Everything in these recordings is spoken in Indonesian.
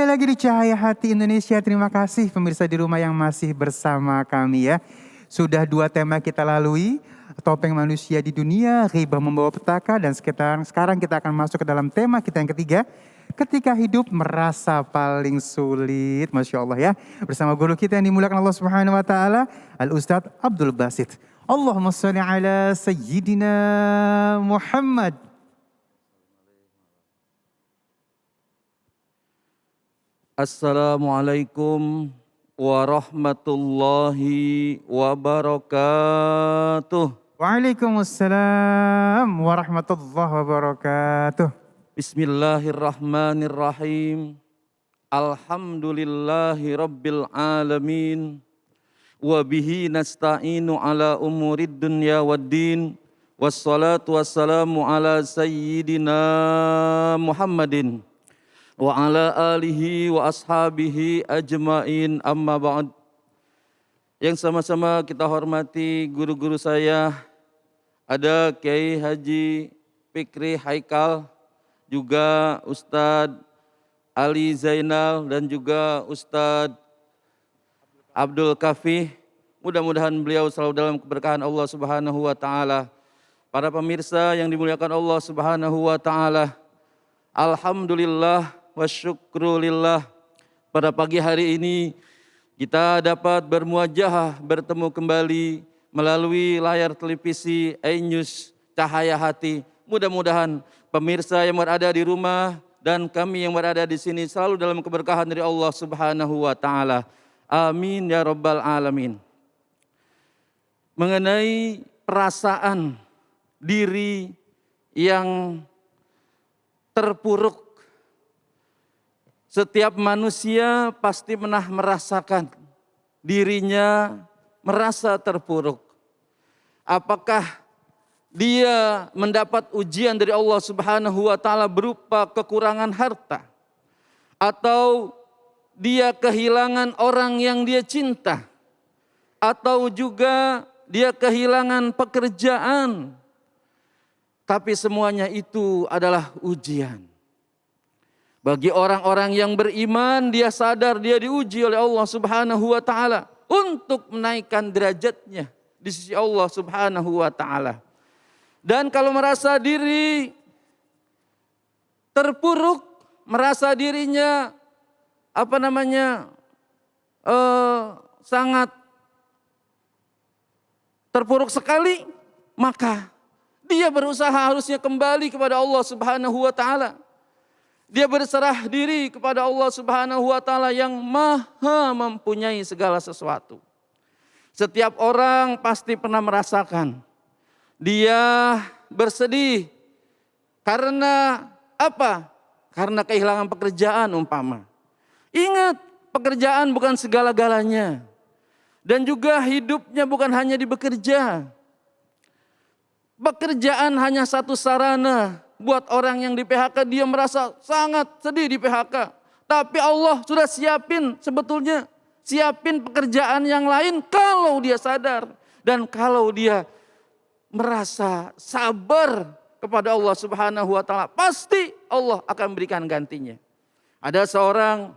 lagi di Cahaya Hati Indonesia. Terima kasih pemirsa di rumah yang masih bersama kami ya. Sudah 2 tema kita lalui, topeng manusia di dunia, ghibah membawa petaka, dan sekarang kita akan masuk ke dalam tema kita yang ketiga. Ketika hidup merasa paling sulit, Masya Allah ya. Bersama guru kita yang dimuliakan Allah Subhanahu Wa Taala, Al-Ustadz Abdul Basit. Allahumma sholli ala Sayyidina Muhammad. Assalamualaikum warahmatullahi wabarakatuh. Waalaikumsalam warahmatullahi wabarakatuh. Bismillahirrahmanirrahim. Alhamdulillahi rabbil alamin. Wabihi nasta'inu ala umurid dunya waddin. Wassalatu wassalamu ala sayyidina Muhammadin wa ala alihi wa ashabihi ajmain, amma ba'd. Yang sama-sama kita hormati guru-guru saya, ada Kiai Haji Fikri Haikal, juga Ustadz Ali Zainal, dan juga Ustadz Abdul Kafi. Mudah-mudahan beliau selalu dalam keberkahan Allah Subhanahu wa Ta'ala. Para pemirsa yang dimuliakan Allah Subhanahu wa Ta'ala, alhamdulillah wa syukrulillah, pada pagi hari ini kita dapat bermuajahah, bertemu kembali melalui layar televisi iNews Cahaya Hati. Mudah-mudahan pemirsa yang berada di rumah dan kami yang berada di sini selalu dalam keberkahan dari Allah Subhanahu wa Ta'ala. Amin ya rabbal alamin. Mengenai perasaan diri yang terpuruk, setiap manusia pasti pernah merasakan dirinya merasa terpuruk. Apakah dia mendapat ujian dari Allah Subhanahu wa Ta'ala berupa kekurangan harta, atau dia kehilangan orang yang dia cinta, atau juga dia kehilangan pekerjaan. Tapi semuanya itu adalah ujian. Bagi orang-orang yang beriman, dia sadar dia diuji oleh Allah Subhanahu wa Ta'ala untuk menaikkan derajatnya di sisi Allah Subhanahu wa Ta'ala. Dan kalau merasa diri terpuruk, merasa dirinya sangat terpuruk sekali, maka dia berusaha harusnya kembali kepada Allah Subhanahu wa Ta'ala. Dia berserah diri kepada Allah Subhanahu wa Ta'ala yang maha mempunyai segala sesuatu. Setiap orang pasti pernah merasakan dia bersedih karena apa? Karena kehilangan pekerjaan umpama. Ingat, pekerjaan bukan segala-galanya. Dan juga hidupnya bukan hanya di bekerja. Pekerjaan hanya satu sarana. Buat orang yang di PHK, dia merasa sangat sedih di PHK. Tapi Allah sudah siapin pekerjaan yang lain kalau dia sadar. Dan kalau dia merasa sabar kepada Allah Subhanahu wa Ta'ala, pasti Allah akan berikan gantinya. Ada seorang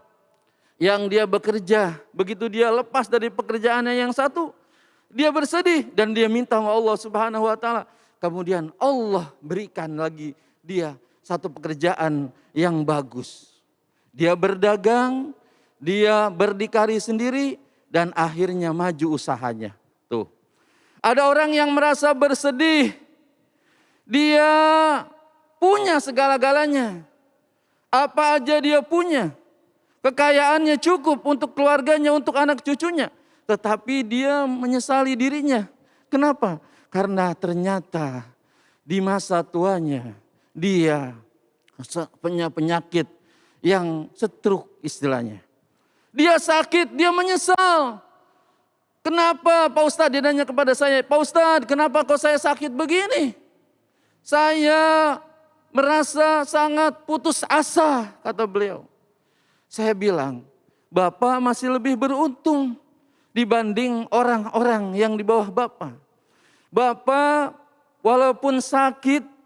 yang dia bekerja, begitu dia lepas dari pekerjaannya yang satu, dia bersedih dan dia minta sama Allah Subhanahu wa Ta'ala. Kemudian Allah berikan lagi dia satu pekerjaan yang bagus. Dia berdagang, dia berdikari sendiri, dan akhirnya maju usahanya. Tuh. Ada orang yang merasa bersedih, dia punya segala-galanya. Apa aja dia punya. Kekayaannya cukup untuk keluarganya, untuk anak cucunya. Tetapi dia menyesali dirinya. Kenapa? Karena ternyata di masa tuanya dia punya penyakit yang stroke istilahnya. Dia sakit, dia menyesal. Kenapa Pak Ustadz, dia nanya kepada saya, Pak Ustadz kenapa kok saya sakit begini? Saya merasa sangat putus asa, kata beliau. Saya bilang, Bapak masih lebih beruntung dibanding orang-orang yang di bawah Bapak. Bapak walaupun sakit,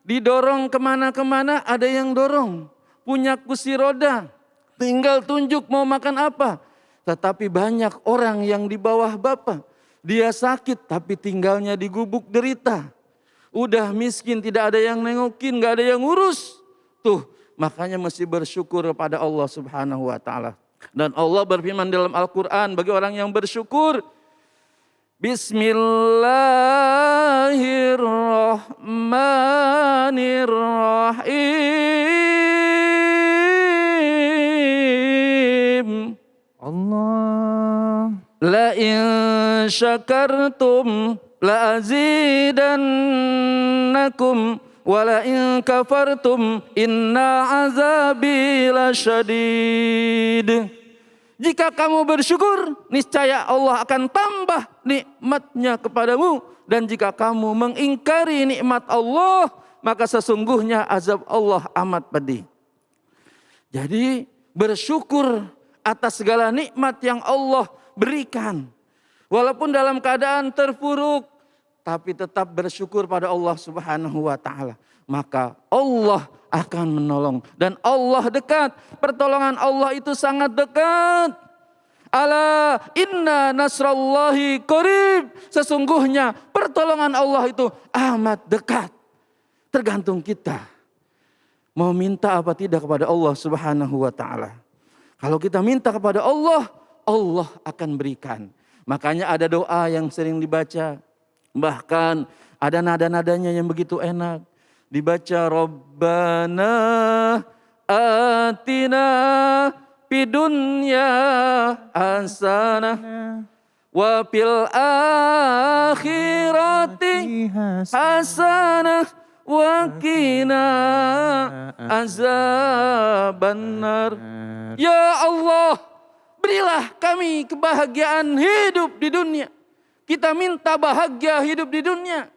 didorong kemana-kemana ada yang dorong. Punya kursi roda, Tinggal tunjuk mau makan apa. Tetapi banyak orang yang di bawah Bapak. Dia sakit tapi tinggalnya di gubuk derita. Udah miskin, tidak ada yang nengokin, gak ada yang ngurus. Tuh, makanya mesti bersyukur kepada Allah Subhanahu wa taala. Dan Allah berfirman dalam Al-Qur'an bagi orang yang bersyukur, Bismillahirrahmanirrahim. Allah. La in syakartum la azidannakum wa la in kafartum inna azabi lasyadid. Jika kamu bersyukur, niscaya Allah akan tambah nikmatnya kepadamu. Dan jika kamu mengingkari nikmat Allah, maka sesungguhnya azab Allah amat pedih. Jadi bersyukur atas segala nikmat yang Allah berikan. Walaupun dalam keadaan terpuruk, tapi tetap bersyukur pada Allah Subhanahu wa taala. Maka Allah akan menolong. Dan Allah dekat. Pertolongan Allah itu sangat dekat. Ala inna nasrallahi qarib. Sesungguhnya pertolongan Allah itu amat dekat. Tergantung kita. Mau minta apa tidak kepada Allah Subhanahu wa taala. Kalau kita minta kepada Allah, Allah akan berikan. Makanya ada doa yang sering dibaca. Bahkan ada nada-nadanya yang begitu enak. Dibaca Rabbana atina fid dunya hasanah wa fil akhirati hasanah wa qina azabannar. Ya Allah, berilah kami kebahagiaan hidup di dunia. Kita minta bahagia hidup di dunia.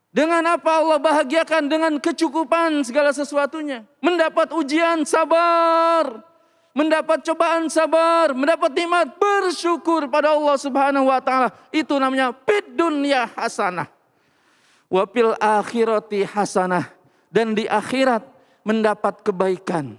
Dengan apa Allah bahagiakan? Dengan kecukupan segala sesuatunya. Mendapat ujian sabar. Mendapat cobaan sabar. Mendapat nikmat bersyukur pada Allah Subhanahu wa taala. Itu namanya fid dunya hasanah. Wa fil akhirati hasanah. Dan di akhirat mendapat kebaikan.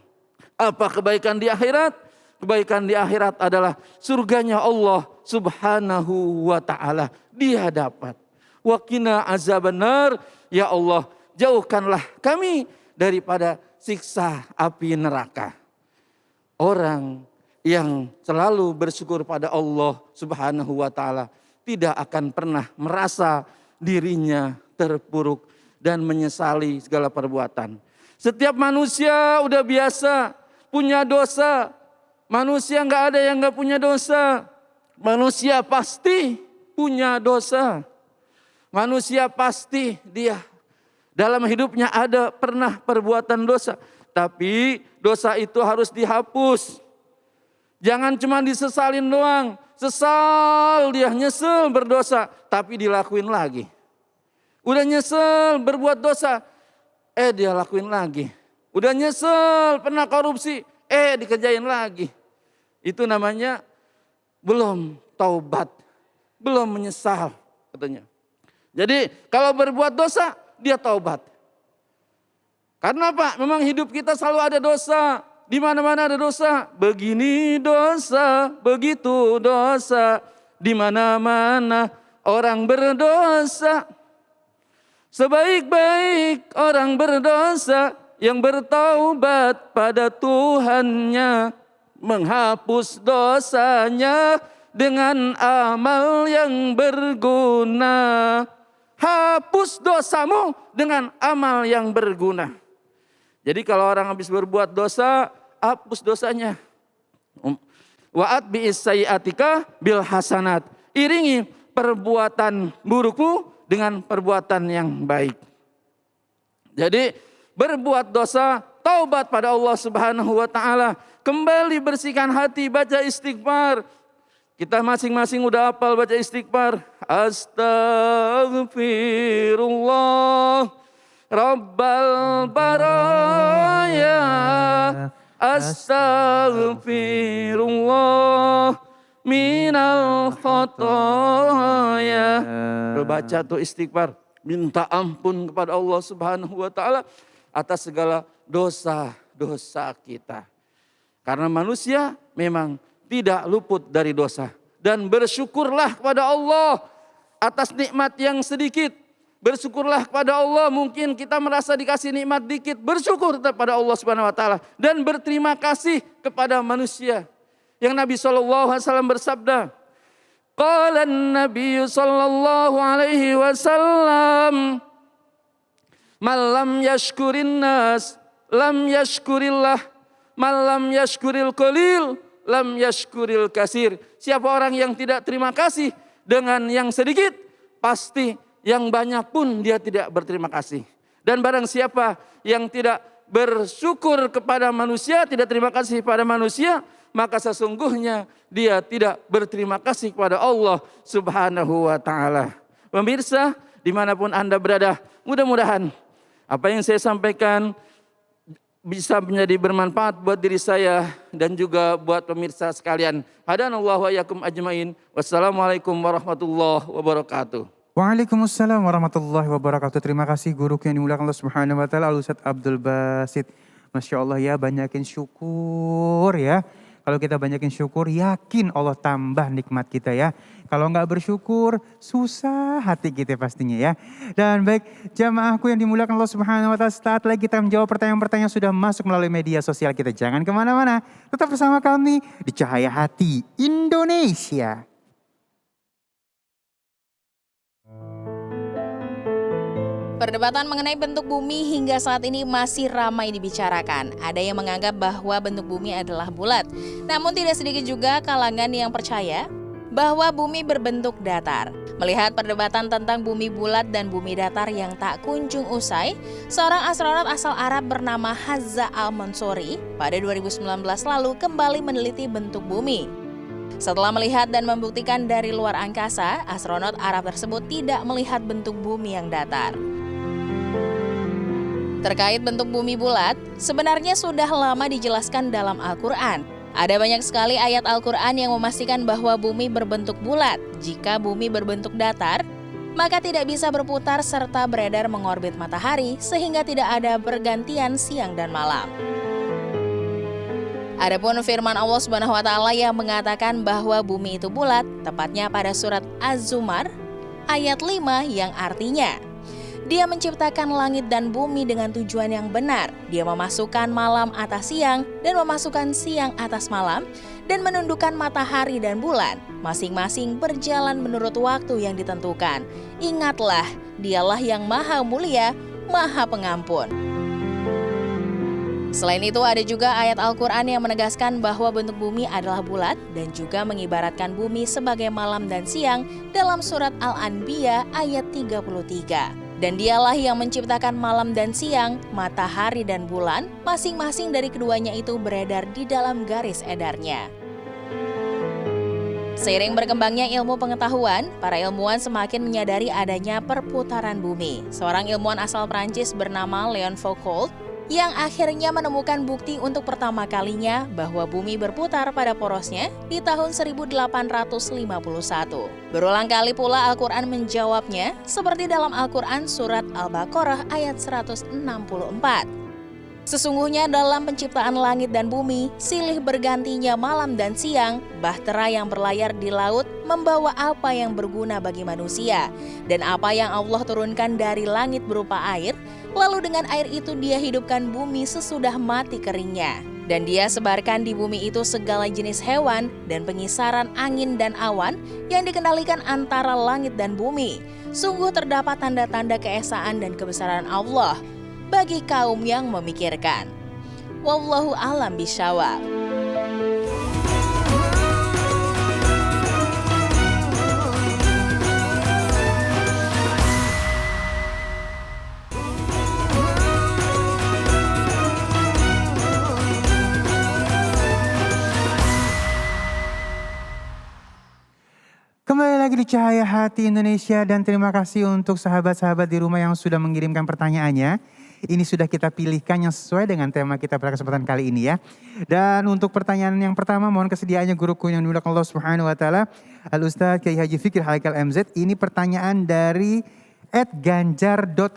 Apa kebaikan di akhirat? Kebaikan di akhirat adalah surganya Allah Subhanahu wa taala. Dia dapat. Wa qina azabannar, ya Allah, jauhkanlah kami daripada siksa api neraka. Orang yang selalu bersyukur pada Allah Subhanahu wa taala tidak akan pernah merasa dirinya terpuruk dan menyesali segala perbuatan. Setiap manusia udah biasa punya dosa. Manusia enggak ada yang enggak punya dosa. Manusia pasti punya dosa. Manusia pasti dia dalam hidupnya ada pernah perbuatan dosa. Tapi dosa itu harus dihapus. Jangan cuma disesalin doang. Sesal dia, nyesel berdosa. Tapi dilakuin lagi. Udah nyesel berbuat dosa. Dia lakuin lagi. Udah nyesel pernah korupsi. Dikerjain lagi. Itu namanya belum taubat. Belum menyesal katanya. Jadi kalau berbuat dosa, dia taubat. Karena apa? Memang hidup kita selalu ada dosa. Di mana-mana ada dosa. Begini dosa, begitu dosa. Di mana-mana orang berdosa. Sebaik-baik orang berdosa yang bertaubat pada Tuhannya. Menghapus dosanya dengan amal yang berguna. Hapus dosamu dengan amal yang berguna. Jadi kalau orang habis berbuat dosa, hapus dosanya. Wa'at bi'is sayyi'atika bil hasanat. Iringi perbuatan burukmu dengan perbuatan yang baik. Jadi berbuat dosa, taubat pada Allah Subhanahu wa taala, kembali bersihkan hati, baca istighfar. Kita masing-masing udah hafal baca istighfar. Astaghfirullah Rabbal baraya. Astaghfirullah minal khotoya. Baca tuh istighfar. Minta ampun kepada Allah Subhanahu wa taala atas segala dosa-dosa kita. Karena manusia memang tidak luput dari dosa. Dan bersyukurlah kepada Allah atas nikmat yang sedikit. Bersyukurlah kepada Allah, mungkin kita merasa dikasih nikmat dikit, bersyukur kepada Allah Subhanahu wa taala dan berterima kasih kepada manusia. Yang Nabi SAW bersabda, qala an-nabiy sallallahu alaihi wasallam, man lam yashkurin nas lam yashkurillah, man lam yashkuril qalil lam yashkuril kasir. Siapa orang yang tidak terima kasih dengan yang sedikit, pasti yang banyak pun dia tidak berterima kasih. Dan barang siapa yang tidak bersyukur kepada manusia, tidak terima kasih pada manusia, maka sesungguhnya dia tidak berterima kasih kepada Allah Subhanahu wa taala. Pemirsa, dimanapun Anda berada, mudah-mudahan apa yang saya sampaikan bisa menjadi bermanfaat buat diri saya dan juga buat pemirsa sekalian. Hadanallahu wa iyyakum ajmain. Wassalamualaikum warahmatullahi wabarakatuh. Waalaikumsalam warahmatullahi wabarakatuh. Terima kasih guru yang dimuliakan Allah Subhanahu wa taala, Al-Ustaz Abdul Basit. Masya Allah ya, banyakin syukur ya. Kalau kita banyakin syukur, yakin Allah tambah nikmat kita ya. Kalau nggak bersyukur, susah hati kita pastinya ya. Dan baik, jamaahku yang dimuliakan Allah Subhanahu wa taala, saat lagi kita menjawab pertanyaan-pertanyaan yang sudah masuk melalui media sosial kita. Jangan kemana-mana, tetap bersama kami di Cahaya Hati Indonesia. Perdebatan mengenai bentuk bumi hingga saat ini masih ramai dibicarakan. Ada yang menganggap bahwa bentuk bumi adalah bulat. Namun tidak sedikit juga kalangan yang percaya bahwa bumi berbentuk datar. Melihat perdebatan tentang bumi bulat dan bumi datar yang tak kunjung usai, seorang astronot asal Arab bernama Hazza Al-Mansuri pada 2019 lalu kembali meneliti bentuk bumi. Setelah melihat dan membuktikan dari luar angkasa, astronot Arab tersebut tidak melihat bentuk bumi yang datar. Terkait bentuk bumi bulat, sebenarnya sudah lama dijelaskan dalam Al-Quran. Ada banyak sekali ayat Al-Quran yang memastikan bahwa bumi berbentuk bulat. Jika bumi berbentuk datar, maka tidak bisa berputar serta beredar mengorbit matahari sehingga tidak ada pergantian siang dan malam. Adapun firman Allah Subhanahu wa taala yang mengatakan bahwa bumi itu bulat, tepatnya pada surat Az-Zumar ayat 5 yang artinya, Dia menciptakan langit dan bumi dengan tujuan yang benar. Dia memasukkan malam atas siang dan memasukkan siang atas malam dan menundukkan matahari dan bulan. Masing-masing berjalan menurut waktu yang ditentukan. Ingatlah, Dialah yang maha mulia, maha pengampun. Selain itu ada juga ayat Al-Quran yang menegaskan bahwa bentuk bumi adalah bulat dan juga mengibaratkan bumi sebagai malam dan siang dalam surat Al-Anbiya ayat 33. Dan Dialah yang menciptakan malam dan siang, matahari dan bulan, masing-masing dari keduanya itu beredar di dalam garis edarnya. Seiring berkembangnya ilmu pengetahuan, para ilmuwan semakin menyadari adanya perputaran bumi. Seorang ilmuwan asal Prancis bernama Leon Foucault yang akhirnya menemukan bukti untuk pertama kalinya bahwa bumi berputar pada porosnya di tahun 1851. Berulang kali pula Al-Quran menjawabnya, seperti dalam Al-Quran surat Al-Baqarah ayat 164. Sesungguhnya dalam penciptaan langit dan bumi, silih bergantinya malam dan siang, bahtera yang berlayar di laut membawa apa yang berguna bagi manusia, dan apa yang Allah turunkan dari langit berupa air, lalu dengan air itu Dia hidupkan bumi sesudah mati keringnya. Dan Dia sebarkan di bumi itu segala jenis hewan dan pengisaran angin dan awan yang dikendalikan antara langit dan bumi. Sungguh terdapat tanda-tanda keesaan dan kebesaran Allah bagi kaum yang memikirkan. Wallahu a'lam bishawab. Kembali lagi di Cahaya Hati Indonesia dan terima kasih untuk sahabat-sahabat di rumah yang sudah mengirimkan pertanyaannya. Ini sudah kita pilihkan yang sesuai dengan tema kita pada kesempatan kali ini ya. Dan untuk pertanyaan yang pertama, mohon kesediaannya guruku yang dimuliakan Allah Subhanahu wa taala, Al-Ustaz Kiai Haji Fikri Haikal MZ. Ini pertanyaan dari @ganjar.reza.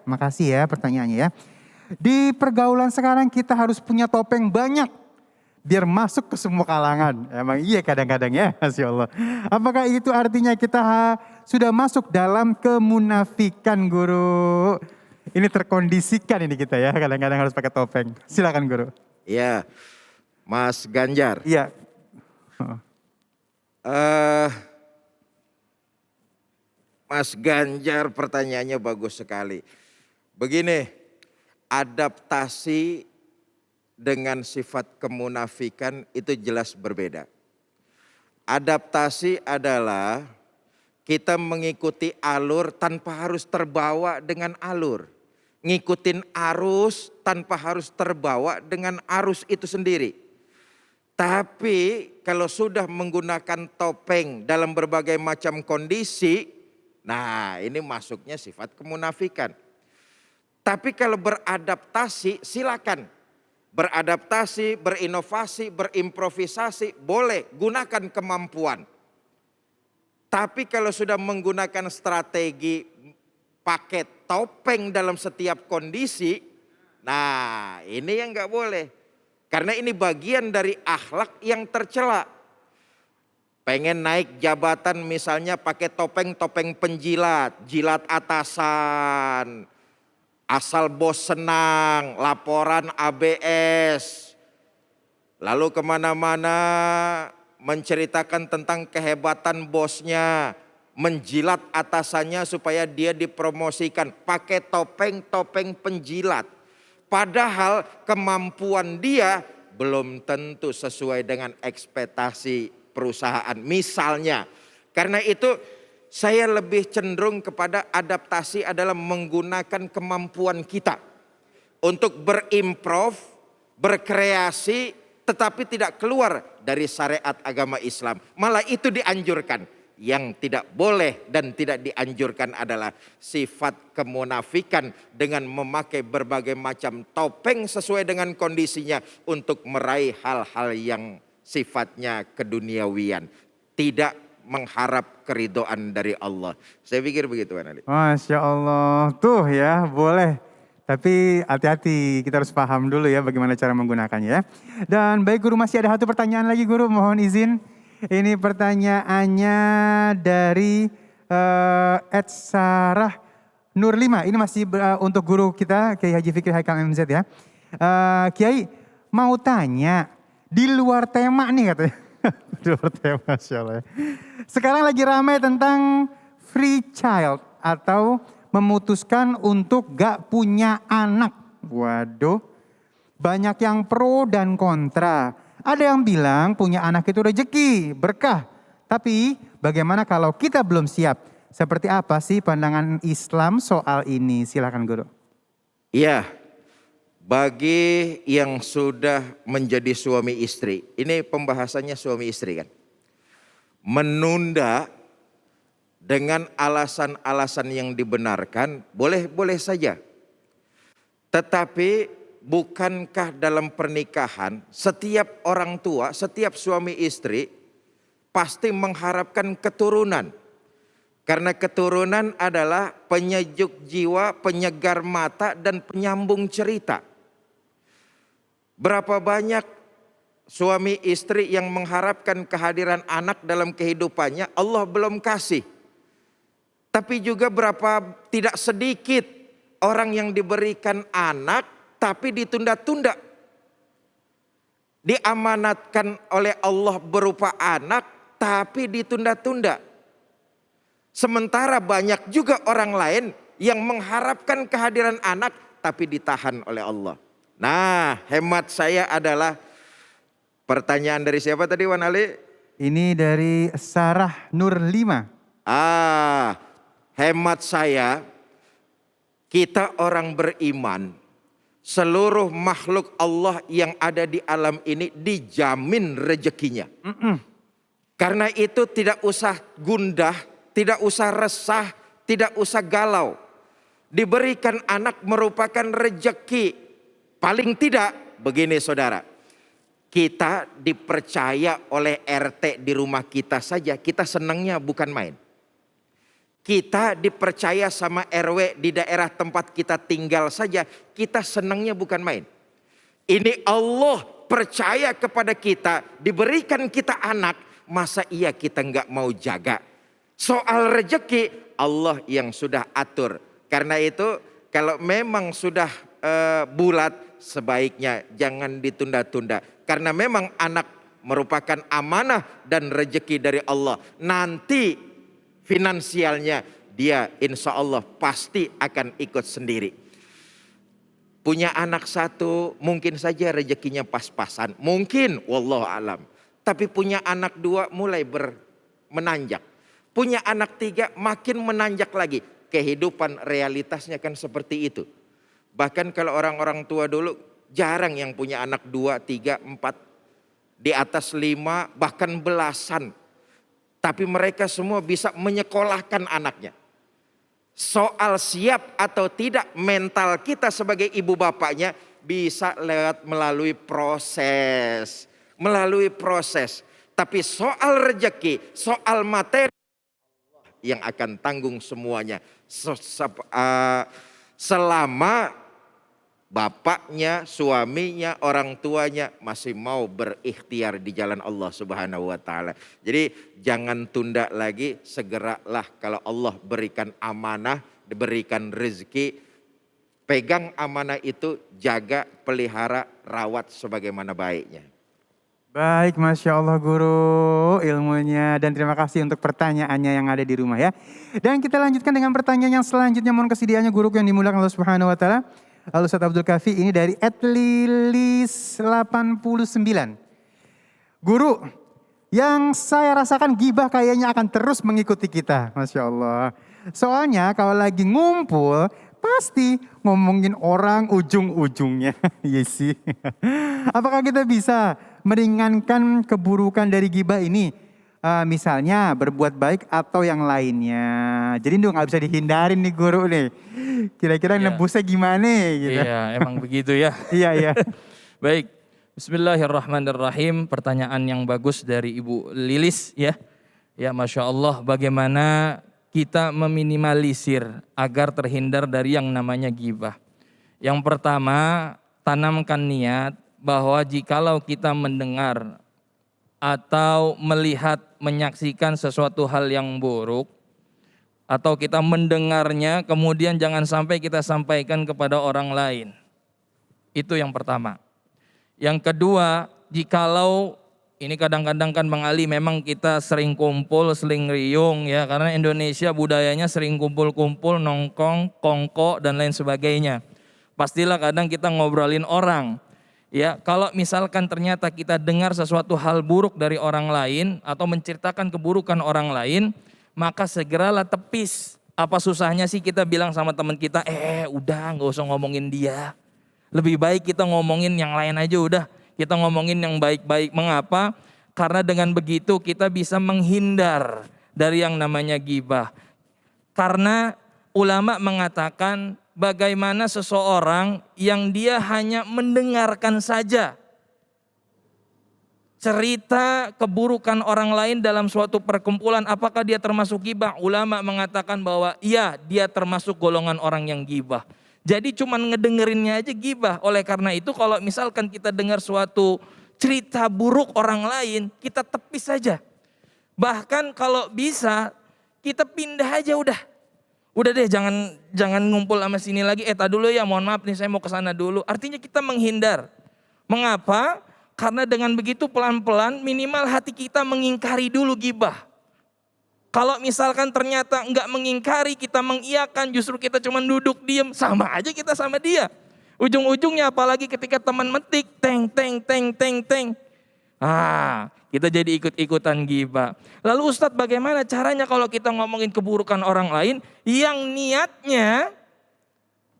Makasih ya pertanyaannya ya. Di pergaulan sekarang kita harus punya topeng banyak biar masuk ke semua kalangan. Emang iya kadang-kadang ya, Masya Allah. Apakah itu artinya kita sudah masuk dalam kemunafikan, Guru? Ini terkondisikan ini kita ya, kadang-kadang harus pakai topeng. Silakan, Guru. Ya, Mas Ganjar. Iya. Mas Ganjar pertanyaannya bagus sekali. Begini, adaptasi dengan sifat kemunafikan itu jelas berbeda. Adaptasi adalah kita mengikuti alur tanpa harus terbawa dengan alur. Ngikutin arus tanpa harus terbawa dengan arus itu sendiri. Tapi kalau sudah menggunakan topeng dalam berbagai macam kondisi, nah ini masuknya sifat kemunafikan. Tapi kalau beradaptasi silakan. Beradaptasi, berinovasi, berimprovisasi boleh, gunakan kemampuan. Tapi kalau sudah menggunakan strategi pakai topeng dalam setiap kondisi, nah ini yang nggak boleh. Karena ini bagian dari akhlak yang tercela. Pengen naik jabatan misalnya pakai topeng penjilat, jilat atasan. Asal bos senang, laporan ABS. Lalu kemana-mana menceritakan tentang kehebatan bosnya. Menjilat atasannya supaya dia dipromosikan. Pakai topeng penjilat. Padahal kemampuan dia belum tentu sesuai dengan ekspektasi perusahaan. Misalnya, karena itu saya lebih cenderung kepada adaptasi adalah menggunakan kemampuan kita. Untuk berimprov, berkreasi, tetapi tidak keluar dari syariat agama Islam. Malah itu dianjurkan. Yang tidak boleh dan tidak dianjurkan adalah sifat kemunafikan dengan memakai berbagai macam topeng sesuai dengan kondisinya untuk meraih hal-hal yang sifatnya keduniawian. Tidak mengharap keridhaan dari Allah. Saya pikir begitu, Pak Ali. Masya Allah, tuh ya boleh. Tapi hati-hati, kita harus paham dulu ya bagaimana cara menggunakannya. Dan baik Guru, masih ada satu pertanyaan lagi Guru, mohon izin. Ini pertanyaannya dari Ed Sarah Nur 5. Ini masih untuk guru kita, Kiai Haji Fikri Haikal MZ ya. Kiai mau tanya, di luar tema nih katanya. Di luar tema, Masya Allah ya. Sekarang lagi ramai tentang free child atau memutuskan untuk gak punya anak. Waduh, banyak yang pro dan kontra. Ada yang bilang punya anak itu rezeki, berkah. Tapi bagaimana kalau kita belum siap? Seperti apa sih pandangan Islam soal ini? Silakan Guru. Iya, bagi yang sudah menjadi suami istri. Ini pembahasannya suami istri kan. Menunda dengan alasan-alasan yang dibenarkan boleh-boleh saja. Tetapi bukankah dalam pernikahan setiap orang tua, setiap suami istri pasti mengharapkan keturunan. Karena keturunan adalah penyejuk jiwa, penyegar mata dan penyambung cerita. Berapa banyak suami istri yang mengharapkan kehadiran anak dalam kehidupannya, Allah belum kasih. Tapi juga berapa tidak sedikit orang yang diberikan anak tapi ditunda-tunda. Diamanatkan oleh Allah berupa anak tapi ditunda-tunda. Sementara banyak juga orang lain yang mengharapkan kehadiran anak tapi ditahan oleh Allah. Nah, hemat saya adalah pertanyaan dari siapa tadi Wan Ali? Ini dari Sarah Nur 5. Hemat saya, kita orang beriman, seluruh makhluk Allah yang ada di alam ini dijamin rezekinya. Karena itu tidak usah gundah, tidak usah resah, tidak usah galau. Diberikan anak merupakan rezeki. Paling tidak begini saudara, kita dipercaya oleh RT di rumah kita saja, kita senangnya bukan main. Kita dipercaya sama RW di daerah tempat kita tinggal saja, kita senangnya bukan main. Ini Allah percaya kepada kita, diberikan kita anak, masa iya kita nggak mau jaga? Soal rezeki Allah yang sudah atur. Karena itu kalau memang sudah bulat, sebaiknya jangan ditunda-tunda. Karena memang anak merupakan amanah dan rezeki dari Allah. Nanti finansialnya dia insya Allah pasti akan ikut sendiri. Punya anak satu mungkin saja rezekinya pas-pasan. Mungkin, wallahu alam. Tapi punya anak dua mulai menanjak. Punya anak tiga makin menanjak lagi. Kehidupan realitasnya kan seperti itu. Bahkan kalau orang-orang tua dulu jarang yang punya anak 2, 3, 4. Di atas 5 bahkan belasan. Tapi mereka semua bisa menyekolahkan anaknya. Soal siap atau tidak mental kita sebagai ibu bapaknya bisa melalui proses. Melalui proses. Tapi soal rezeki, soal materi yang akan tanggung semuanya. Selama bapaknya, suaminya, orang tuanya masih mau berikhtiar di jalan Allah Subhanahu wa taala. Jadi jangan tunda lagi, segeralah kalau Allah berikan amanah, diberikan rezeki, pegang amanah itu, jaga, pelihara, rawat sebagaimana baiknya. Baik, Masya Allah guru ilmunya dan terima kasih untuk pertanyaannya yang ada di rumah ya. Dan kita lanjutkan dengan pertanyaan yang selanjutnya, mohon kesediaannya guru yang dimuliakan Allah Subhanahu wa taala. Al-Ustaz Abdul Kafi ini dari @lilis89. Guru, yang saya rasakan gibah kayaknya akan terus mengikuti kita, Masya Allah. Soalnya kalau lagi ngumpul pasti ngomongin orang ujung-ujungnya. Iya sih. Apakah kita bisa meringankan keburukan dari gibah ini? Misalnya berbuat baik atau yang lainnya. Jadi nggak bisa dihindarin nih guru nih. Kira-kira nebusnya gimana gitu. Iya, emang begitu ya. Iya. Baik, bismillahirrahmanirrahim. Pertanyaan yang bagus dari Ibu Lilis ya. Ya, Masya Allah, bagaimana kita meminimalisir agar terhindar dari yang namanya gibah. Yang pertama, tanamkan niat bahwa jikalau kita mendengar atau melihat, menyaksikan sesuatu hal yang buruk, atau kita mendengarnya kemudian jangan sampai kita sampaikan kepada orang lain. Itu yang pertama. Yang kedua, jikalau ini kadang-kadang kan Bang Ali memang kita sering kumpul, sering riung ya, karena Indonesia budayanya sering kumpul-kumpul, nongkrong, kongko dan lain sebagainya. Pastilah kadang kita ngobrolin orang. Ya, kalau misalkan ternyata kita dengar sesuatu hal buruk dari orang lain atau menceritakan keburukan orang lain, maka segeralah tepis. Apa susahnya sih kita bilang sama teman kita, udah nggak usah ngomongin dia. Lebih baik kita ngomongin yang lain aja udah. Kita ngomongin yang baik-baik. Mengapa? Karena dengan begitu kita bisa menghindar dari yang namanya gibah. Karena ulama mengatakan bagaimana seseorang yang dia hanya mendengarkan saja cerita keburukan orang lain dalam suatu perkumpulan, apakah dia termasuk gibah? Ulama mengatakan bahwa iya, dia termasuk golongan orang yang gibah. Jadi cuman ngedengerinnya aja gibah. Oleh karena itu kalau misalkan kita dengar suatu cerita buruk orang lain, kita tepis saja. Bahkan kalau bisa kita pindah aja udah. Udah deh jangan ngumpul sama sini lagi. Tadi dulu ya, mohon maaf nih saya mau ke sana dulu. Artinya kita menghindar. Mengapa? Karena dengan begitu pelan-pelan minimal hati kita mengingkari dulu gibah. Kalau misalkan ternyata enggak mengingkari, kita mengiyakan, justru kita cuma duduk diam, sama aja kita sama dia. Ujung-ujungnya apalagi ketika teman metik, teng. Kita jadi ikut-ikutan gibah. Lalu Ustadz, bagaimana caranya kalau kita ngomongin keburukan orang lain yang niatnya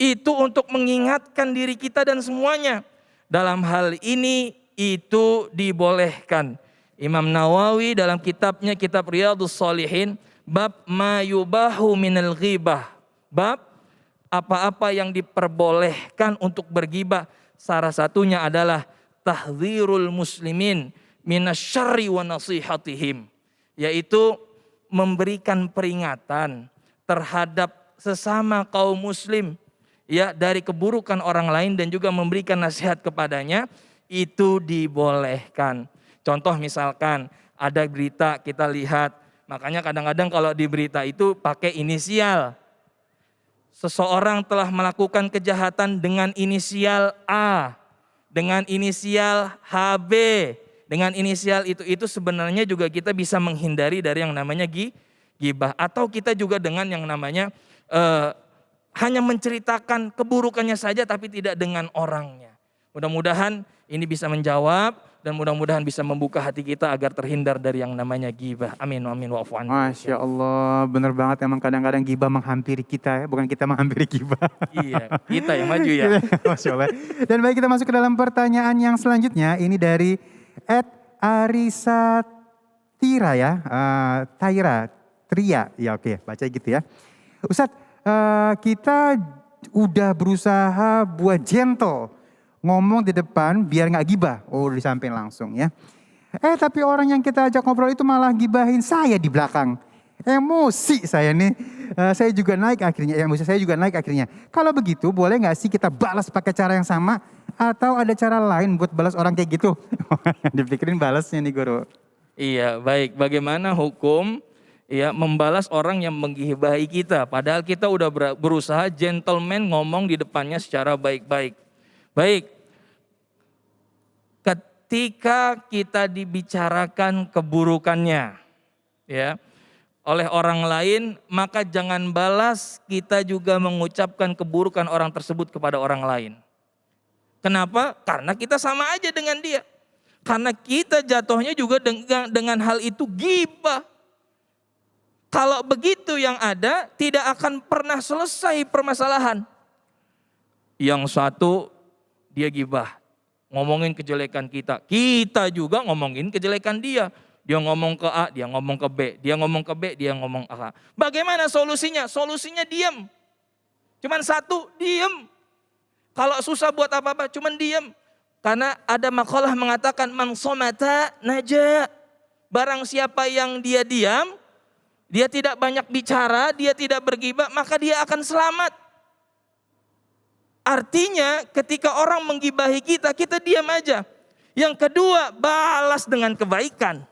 itu untuk mengingatkan diri kita dan semuanya. Dalam hal ini itu dibolehkan. Imam Nawawi dalam kitabnya, kitab Riyadhus Shalihin, bab ma yubahu minal ghibah. Bab apa-apa yang diperbolehkan untuk bergibah. Salah satunya adalah tahdzirul muslimin minasyarri wa nasihatihim, yaitu memberikan peringatan terhadap sesama kaum muslim ya dari keburukan orang lain dan juga memberikan nasihat kepadanya. itu dibolehkan. Contoh misalkan ada berita kita lihat, makanya kadang-kadang kalau di berita itu pakai inisial. Seseorang telah melakukan kejahatan dengan inisial A, dengan inisial HB, dengan inisial itu sebenarnya juga kita bisa menghindari dari yang namanya gibah. Atau kita juga dengan yang namanya hanya menceritakan keburukannya saja tapi tidak dengan orangnya. Mudah-mudahan ini bisa menjawab dan mudah-mudahan bisa membuka hati kita agar terhindar dari yang namanya gibah. Amin, amin, wa'afu anhu. Masya Allah, bener banget emang kadang-kadang gibah menghampiri kita ya, bukan kita menghampiri gibah. Iya, kita yang maju ya. Masya Allah. Dan baik kita masuk ke dalam pertanyaan yang selanjutnya. Ini dari Arisatira ya, Tria, ya oke baca gitu ya. Ustadz, kita udah berusaha buat gentle. Ngomong di depan biar gak gibah. Oh disampaikan langsung ya. Tapi orang yang kita ajak ngobrol itu malah gibahin saya di belakang. Emosi saya nih. Saya juga naik akhirnya. Emosi saya juga naik akhirnya. Kalau begitu boleh gak sih kita balas pakai cara yang sama? Atau ada cara lain buat balas orang kayak gitu? Dipikirin balasnya nih guru. Iya, baik. Bagaimana hukum ya membalas orang yang menggibahi kita? Padahal kita udah berusaha gentleman ngomong di depannya secara baik-baik. Baik, ketika kita dibicarakan keburukannya ya oleh orang lain, maka jangan balas kita juga mengucapkan keburukan orang tersebut kepada orang lain. Kenapa? Karena kita sama aja dengan dia. Karena kita jatuhnya juga dengan hal itu gibah. Kalau begitu yang ada tidak akan pernah selesai permasalahan. Yang satu dia gibah, ngomongin kejelekan kita. Kita juga ngomongin kejelekan dia. Dia ngomong ke A, dia ngomong ke B. Dia ngomong ke B, dia ngomong ke A. Bagaimana solusinya? Solusinya diam. Cuman satu, diam. Kalau susah buat apa-apa, cuman diam. Karena ada makalah mengatakan man somata naja. Barang siapa yang dia diam, dia tidak banyak bicara, dia tidak bergibah, maka dia akan selamat. Artinya ketika orang menggibahi kita, kita diam aja. Yang kedua, balas dengan kebaikan.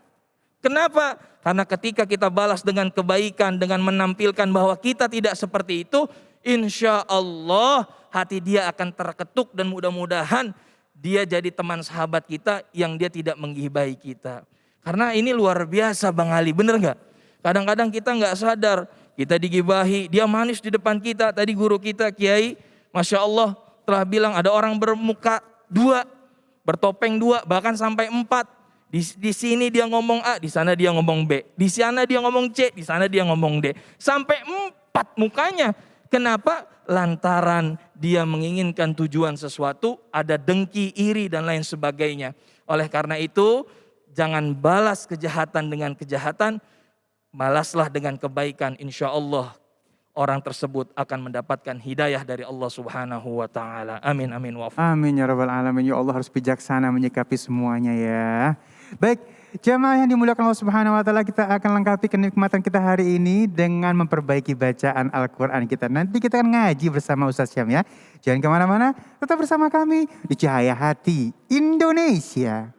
Kenapa? Karena ketika kita balas dengan kebaikan, dengan menampilkan bahwa kita tidak seperti itu, insya Allah hati dia akan terketuk dan mudah-mudahan dia jadi teman sahabat kita yang dia tidak menggibahi kita. Karena ini luar biasa Bang Ali, bener gak? Kadang-kadang kita gak sadar, kita digibahi, dia manis di depan kita. Tadi guru kita Kiai Masya Allah telah bilang ada orang bermuka 2, bertopeng 2, bahkan sampai 4. Di sini dia ngomong A, di sana dia ngomong B. Di sana dia ngomong C, di sana dia ngomong D. Sampai 4 mukanya. Kenapa? Lantaran dia menginginkan tujuan sesuatu, ada dengki, iri dan lain sebagainya. Oleh karena itu, jangan balas kejahatan dengan kejahatan, balaslah dengan kebaikan. Insya Allah orang tersebut akan mendapatkan hidayah dari Allah Subhanahu wa taala. Amin amin wa amin ya rabbal alamin. Ya Allah harus bijaksana menyikapi semuanya ya. Baik, jamaah yang dimuliakan Allah Subhanahu wa taala, kita akan lengkapi kenikmatan kita hari ini dengan memperbaiki bacaan Al-Qur'an kita. Nanti kita akan ngaji bersama Ustaz Syam ya. Jangan kemana-mana, tetap bersama kami di Cahaya Hati Indonesia.